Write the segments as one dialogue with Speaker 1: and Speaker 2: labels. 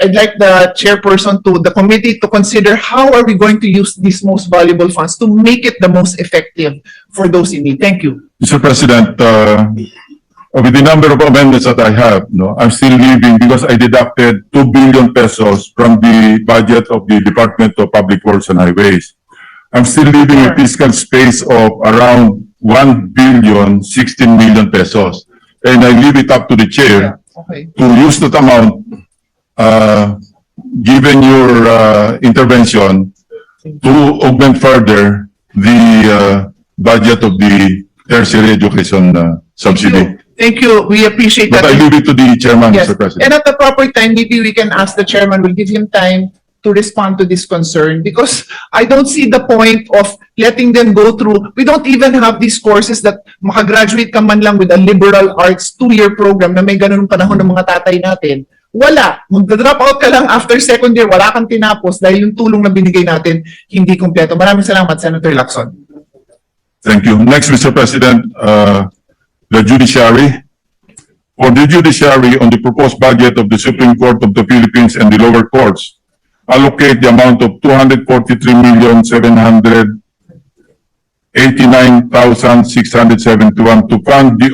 Speaker 1: I'd like the chairperson to the committee to consider how are we going to use these most valuable funds to make it the most effective for those in need. Thank you.
Speaker 2: Mr. President, with the number of amendments that I have, I'm still leaving because I deducted 2 billion pesos from the budget of the Department of Public Works and Highways. I'm still leaving a fiscal space of around 1 billion 16 million pesos. And I leave it up to the chair to use that amount, given your intervention, to augment further the budget of the tertiary education subsidy.
Speaker 1: Thank you. We appreciate
Speaker 2: But
Speaker 1: that.
Speaker 2: I leave it to the chairman,
Speaker 1: Yes.
Speaker 2: Mr. President.
Speaker 1: And at the proper time, maybe we can ask the chairman, we'll give him time to respond to this concern, because I don't see the point of letting them go through. We don't even have these courses that makagraduate ka man lang with a liberal arts 2-year program na may ganun panahon ng mga tatay natin. Wala. Magda-drop out ka lang after second year, wala kang tinapos dahil yung tulong na binigay natin hindi kumpleto. Maraming salamat, Senator Lacson.
Speaker 2: Thank you. Next, Mr. President, the judiciary. For the judiciary, on the proposed budget of the Supreme Court of the Philippines and the lower courts, allocate the amount of 243,789,671 to fund the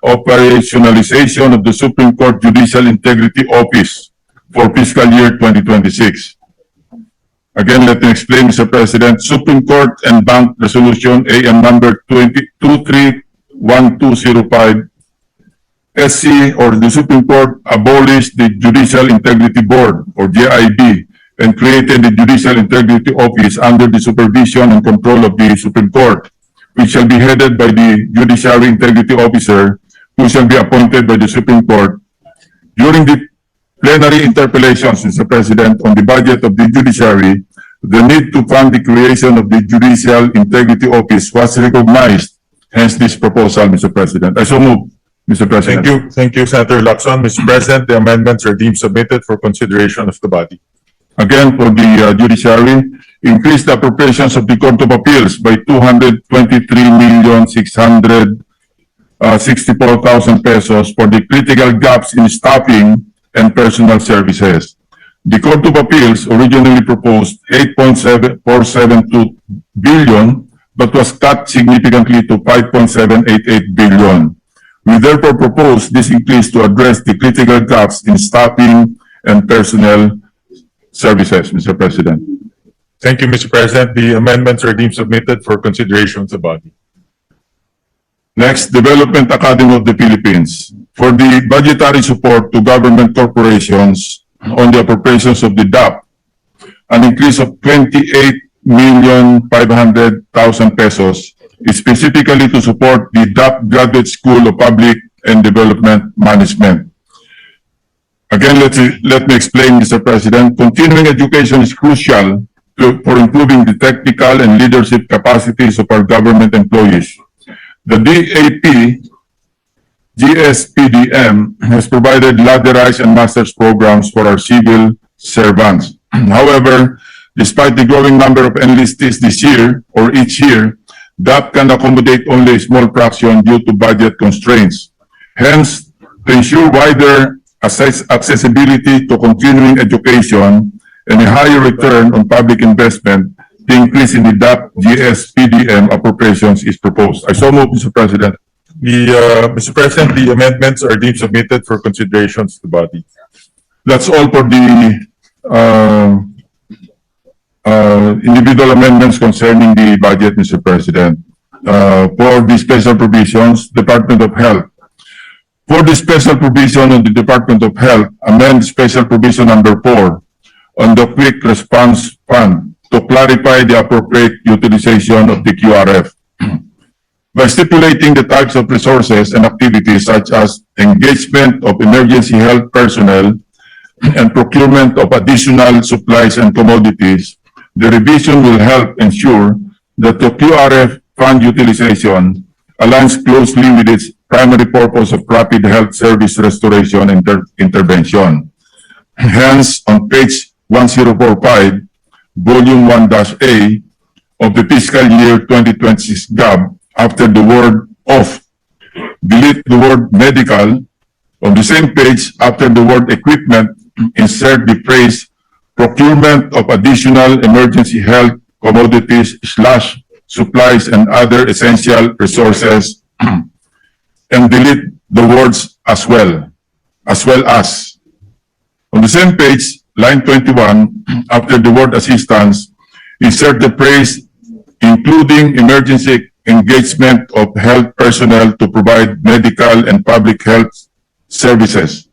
Speaker 2: operationalization of the Supreme Court Judicial Integrity Office for fiscal year 2026. Again, let me explain, Mr. President. Supreme Court and Bank Resolution AM number 231205, SC or the Supreme Court abolished the Judicial Integrity Board or JIB and created the Judicial Integrity Office under the supervision and control of the Supreme Court, which shall be headed by the Judiciary Integrity Officer, who shall be appointed by the Supreme Court. During the plenary interpellations, Mr. President, on the budget of the judiciary, the need to fund the creation of the Judicial Integrity Office was recognized, hence this proposal, Mr. President. I so move, Mr. President.
Speaker 3: Thank you, Senator Lacson. Mr. President, the amendments are deemed submitted for consideration of the body.
Speaker 2: Again, for the judiciary, increase the appropriations of the Court of Appeals by 223,664,000 pesos for the critical gaps in staffing and personal services. The Court of Appeals originally proposed 8.472 billion, but was cut significantly to 5.788 billion. We therefore propose this increase to address the critical gaps in staffing and personnel services, Mr. President.
Speaker 3: Thank you, Mr. President. The amendments are deemed submitted for consideration of the body.
Speaker 2: Next, Development Academy of the Philippines. For the budgetary support to government corporations on the appropriations of the DAP, an increase of 28,500,000 pesos is specifically to support the DAP Graduate School of Public and Development Management. Again, let me explain, Mr. President. Continuing education is crucial for improving the technical and leadership capacities of our government employees. The DAP GSPDM has provided ladderized and master's programs for our civil servants. However, despite the growing number of enlistees this year or each year, DAP can accommodate only a small fraction due to budget constraints. Hence, to ensure wider accessibility to continuing education and a higher return on public investment, the increase in the DAP GSPDM appropriations is proposed. I so move, Mr. President.
Speaker 3: Mr. President, the amendments are deemed submitted for consideration of the body.
Speaker 2: That's all for the individual amendments concerning the budget, Mr. President. For the special provisions, Department of Health. For the special provision on the Department of Health, amend special provision number 4 on the Quick Response Fund to clarify the appropriate utilization of the QRF. By stipulating the types of resources and activities such as engagement of emergency health personnel and procurement of additional supplies and commodities, the revision will help ensure that the QRF fund utilization aligns closely with its primary purpose of rapid health service restoration and intervention. Hence, on page 1045, volume 1-A of the fiscal year 2026 GAB, after the word "of," delete the word "medical." On the same page, after the word "equipment," insert the phrase procurement of additional emergency health commodities slash supplies and other essential resources and delete the words as well as. On the same page, line 21, after the word assistance, insert the phrase including emergency engagement of health personnel to provide medical and public health services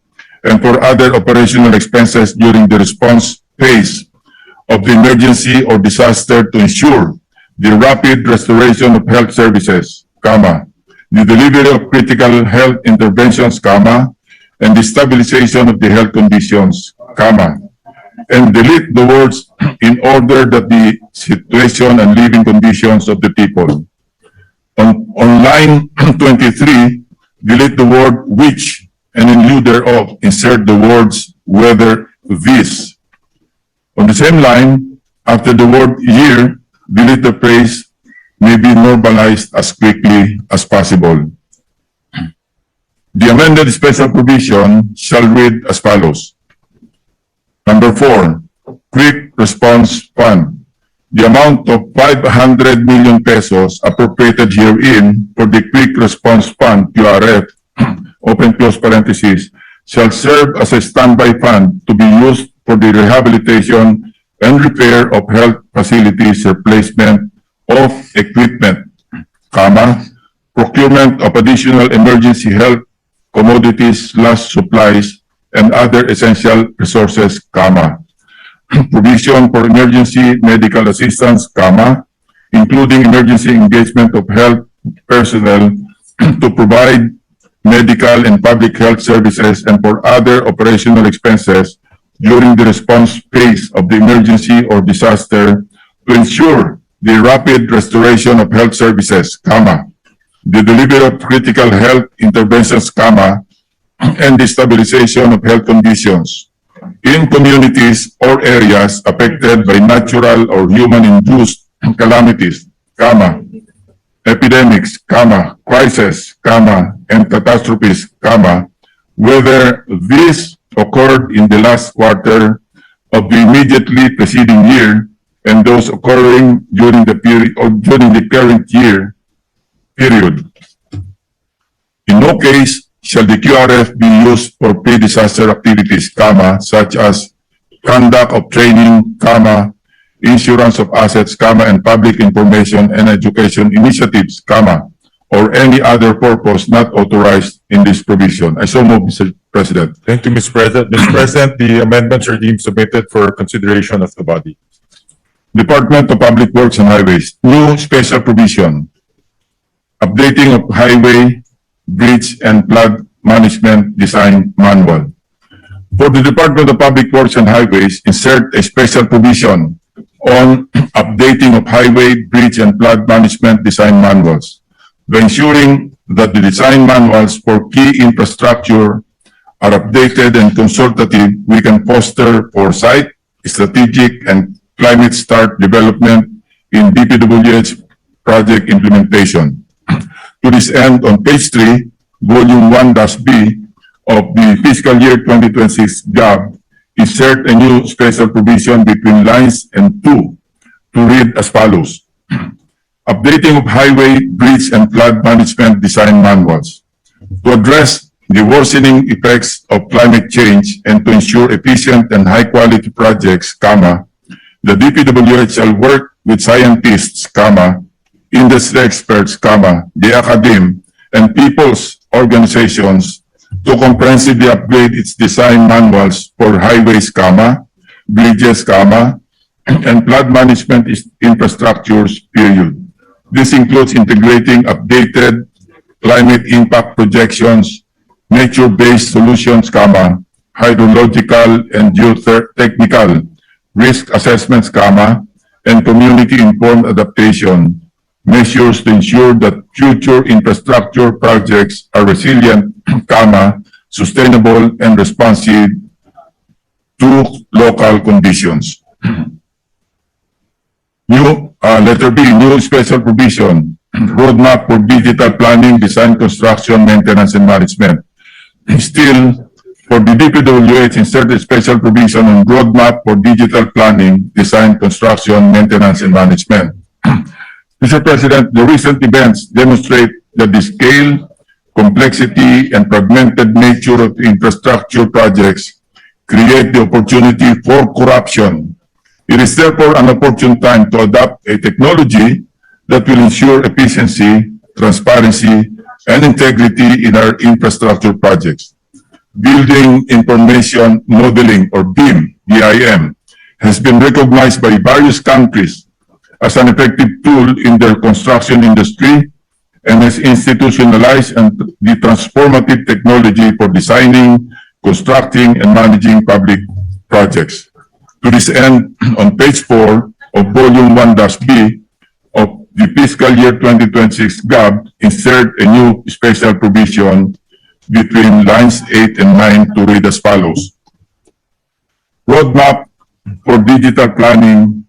Speaker 2: and for other operational expenses during the response phase of the emergency or disaster to ensure the rapid restoration of health services, comma, the delivery of critical health interventions, comma, and the stabilization of the health conditions, comma, and delete the words in order that the situation and living conditions of the people. On line 23, delete the word which and in lieu thereof insert the words whether this. On the same line, after the word year, delete the phrase may be normalized as quickly as possible. The amended special provision shall read as follows. Number 4, Quick Response Fund. The amount of 500 million pesos appropriated herein for the Quick Response Fund, QRF, open close parentheses, shall serve as a standby fund to be used for the rehabilitation and repair of health facilities, replacement of equipment, comma, procurement of additional emergency health commodities slash supplies and other essential resources, comma, provision for emergency medical assistance, comma, including emergency engagement of health personnel to provide medical and public health services and for other operational expenses during the response phase of the emergency or disaster to ensure the rapid restoration of health services, comma, the delivery of critical health interventions, comma, and the stabilization of health conditions in communities or areas affected by natural or human-induced calamities, comma, epidemics, comma, crises, comma, and catastrophes, comma, whether this occurred in the last quarter of the immediately preceding year and those occurring during the period or during the current year period. In no case shall the QRF be used for pre-disaster activities, comma, such as conduct of training, comma, insurance of assets, comma, and public information and education initiatives, comma, or any other purpose not authorized in this provision. I so move, Mr. President.
Speaker 3: Thank you, Mr. President. Mr. President, the amendments are deemed submitted for consideration of the body.
Speaker 2: Department of Public Works and Highways, new special provision, updating of highway, bridge, and flood management design manual. For the Department of Public Works and Highways, insert a special provision on updating of highway, bridge, and flood management design manuals, by ensuring that the design manuals for key infrastructure are updated and consultative. We can foster foresight, strategic, and climate start development in DPWH project implementation. To this end, on page 3, volume 1-B of the fiscal year 2026 GAB, insert a new special provision between lines and 2 to read as follows. Updating of highway, bridge, and flood management design manuals. To address the worsening effects of climate change and to ensure efficient and high-quality projects, comma, the DPWH shall work with scientists, comma, industry experts, comma, the academe, and people's organizations to comprehensively upgrade its design manuals for highways, comma, bridges, comma, and flood management infrastructures, period. This includes integrating updated climate impact projections, nature-based solutions, comma, hydrological and geotechnical risk assessments, comma, and community-informed adaptation measures to ensure that future infrastructure projects are resilient, comma, sustainable, and responsive to local conditions. Letter B, new special provision, roadmap for digital planning, design, construction, maintenance, and management. Still, for the DPWH, insert a special provision on roadmap for digital planning, design, construction, maintenance, and management. Mr. President, the recent events demonstrate that the scale, complexity, and fragmented nature of infrastructure projects create the opportunity for corruption. It is therefore an opportune time to adopt a technology that will ensure efficiency, transparency, and integrity in our infrastructure projects. Building Information Modeling, or BIM, BIM, has been recognized by various countries as an effective tool in their construction industry and has institutionalized the transformative technology for designing, constructing, and managing public projects. To this end, on page 4 of Volume 1-B of the fiscal year 2026 GAB, insert a new special provision between lines 8 and 9 to read as follows. Roadmap for digital planning,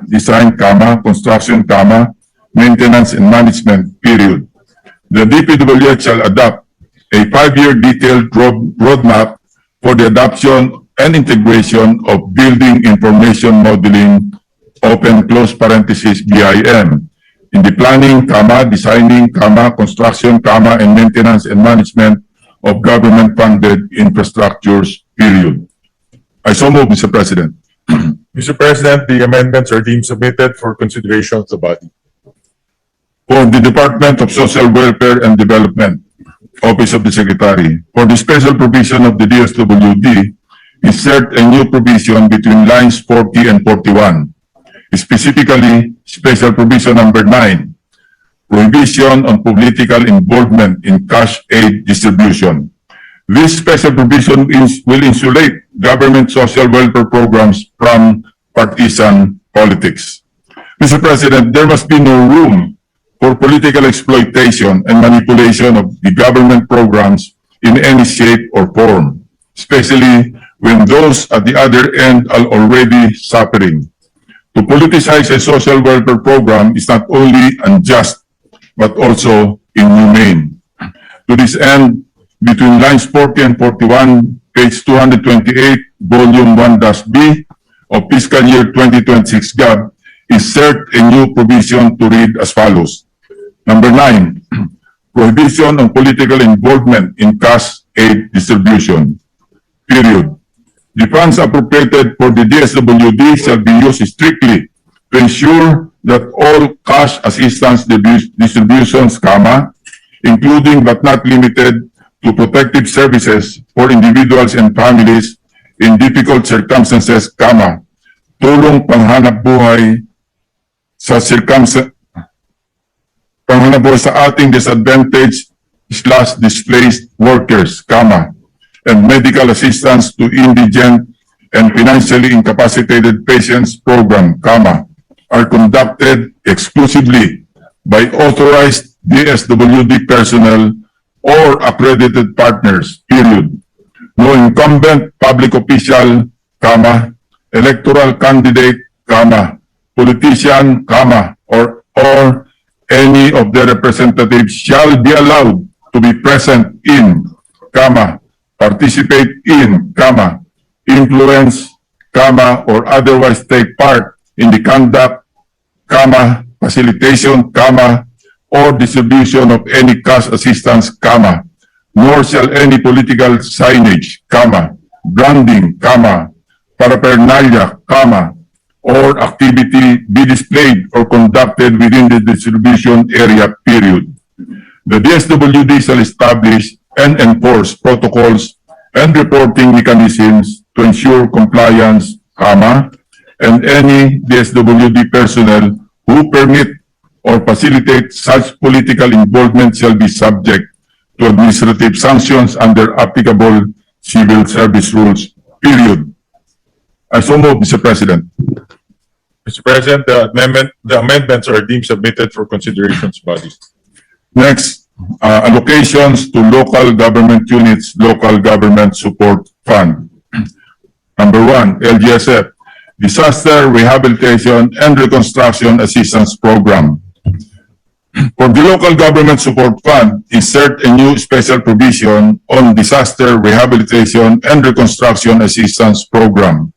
Speaker 2: design, construction, maintenance, and management, period. The DPWH shall adopt a 5-year detailed roadmap for the adoption and integration of Building Information Modeling, open close parenthesis, BIM, in the planning, designing, construction, and maintenance and management of government-funded infrastructures, period. I so move, Mr. President.
Speaker 3: Mr. President, the amendments are deemed submitted for consideration of the body.
Speaker 2: For the Department of Social Welfare and Development, Office of the Secretary, for the special provision of the DSWD, insert a new provision between lines 40 and 41. Specifically, special provision number 9, prohibition on political involvement in cash aid distribution. This special provision will insulate government social welfare programs from partisan politics. Mr. President, there must be no room for political exploitation and manipulation of the government programs in any shape or form, especially when those at the other end are already suffering. To politicize a social welfare program is not only unjust, but also inhumane. To this end, between lines 40 and 41, page 228, volume 1-B of fiscal year 2026 GAB, insert a new provision to read as follows. Number 9, prohibition on political involvement in cash aid distribution, period. The funds appropriated for the DSWD shall be used strictly to ensure that all cash assistance distributions, including but not limited to protective services for individuals and families in difficult circumstances, tulong panghanap buhay sa ating disadvantaged/displaced workers, and medical assistance to indigent and financially incapacitated patients program, are conducted exclusively by authorized DSWD personnel or accredited partners, period. No incumbent public official, electoral candidate, politician, or any of their representatives shall be allowed to be present in, participate in, influence, or otherwise take part in the conduct, facilitation, or distribution of any cash assistance, nor shall any political signage, branding, paraphernalia, or activity be displayed or conducted within the distribution area, period. The DSWD shall establish and enforce protocols and reporting mechanisms to ensure compliance, and any DSWD personnel who permit or facilitate such political involvement shall be subject to administrative sanctions under applicable civil service rules, period. I so move, Mr. President.
Speaker 3: Mr. President, the amendments are deemed submitted for consideration of the body.
Speaker 2: Next, allocations to local government units, local government support fund. Number 1, LGSF, Disaster Rehabilitation and Reconstruction Assistance Program. For the local government support fund, insert a new special provision on disaster rehabilitation and reconstruction assistance program.